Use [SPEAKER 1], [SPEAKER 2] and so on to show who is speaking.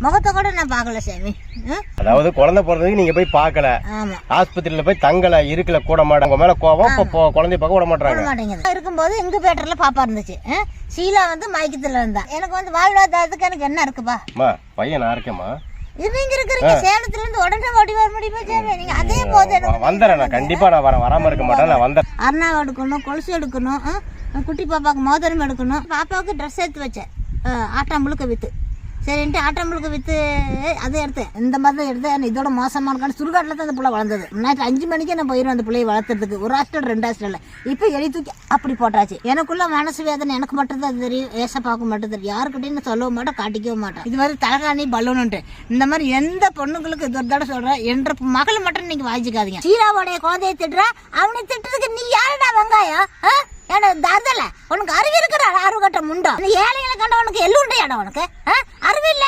[SPEAKER 1] முகத்தை கூட நான் பார்க்கல சாமி.
[SPEAKER 2] அதாவது குழந்தை பிறந்ததுக்கு நீங்க போய் பார்க்கல, ஆஸ்பத்திரியில போய் தங்கல இருக்கல கூட மாட்டாங்க, உங்க மேல கோவம், குழந்தைய பார்க்க விட மாட்டாங்க.
[SPEAKER 1] இருக்கும்போது இன்குபேட்டர்ல பாப்பா இருந்துச்சு. ஷீலா வந்து மயக்கத்துல இருந்தா. எனக்கு வந்து வாழ்வாதாரத்துக்கு எனக்கு என்ன இருக்குப்பா?
[SPEAKER 2] பையன் நான் இருக்கேம்மா.
[SPEAKER 1] நீங்க இருக்கிறீங்க சேலத்துல இருந்து உடனே ஓடி வர முடியுமா சாமி? நீங்க அதே போது
[SPEAKER 2] வந்துடுறேன் நான், கண்டிப்பா நான் வராம இருக்க மாட்டேன். நான் வந்தேன்.
[SPEAKER 1] அருணாவை எடுக்கணும், கொலுசு எடுக்கணும், குட்டி பாப்பாவுக்கு மோதிரம் எடுக்கணும், பாப்பாவுக்கு ட்ரெஸ் எடுத்து வச்சேன் ஆட்டாம்புழுக்க வித்து. சரின்ட்டு ஆட்டாம்புழுக்க வித்து அதை எடுத்தேன். இந்த மாதிரி தான் எடுத்தேன். இதோட மோசமாக இருக்கான்னு சுடுகாட்டில் தான் அந்த பிள்ளை வளர்ந்தது. நைட்டு 5 மணிக்கே நான் போயிடுவேன் அந்த பிள்ளையை வளர்த்துறதுக்கு. ஒரு ஹாஸ்டல் 2 ஹாஸ்டல். இப்போ எலி தூக்கி அப்படி போட்டாச்சு. எனக்குள்ள மனசு வேதனை எனக்கு மட்டும் தான் தெரியும், ஏசப்பாவுக்கு மட்டும் தெரியும். யாருக்கிட்டையும் சொல்லவும் மாட்டேன், காட்டிக்கவும் மாட்டேன். இது மாதிரி தலகாணி பலூனுன்ட்டு இந்த மாதிரி எந்த பொண்ணுங்களுக்கு இது ஒரு தடவை சொல்கிறேன், என்ற மகள் மட்டும் நீங்கள் வாங்கிக்காதீங்க. சீராவோடைய குழந்தைய திட்டுறா, அவனை திட்டுறதுக்கு நீ யாருடா வெங்காயம்? உனக்கு அறிவு இருக்கிற அறிவு கட்ட முண்டா? ஏழைகளை கண்ட உனக்கு எள்ளுண்டையாடா? உனக்கு அறிவு இல்ல?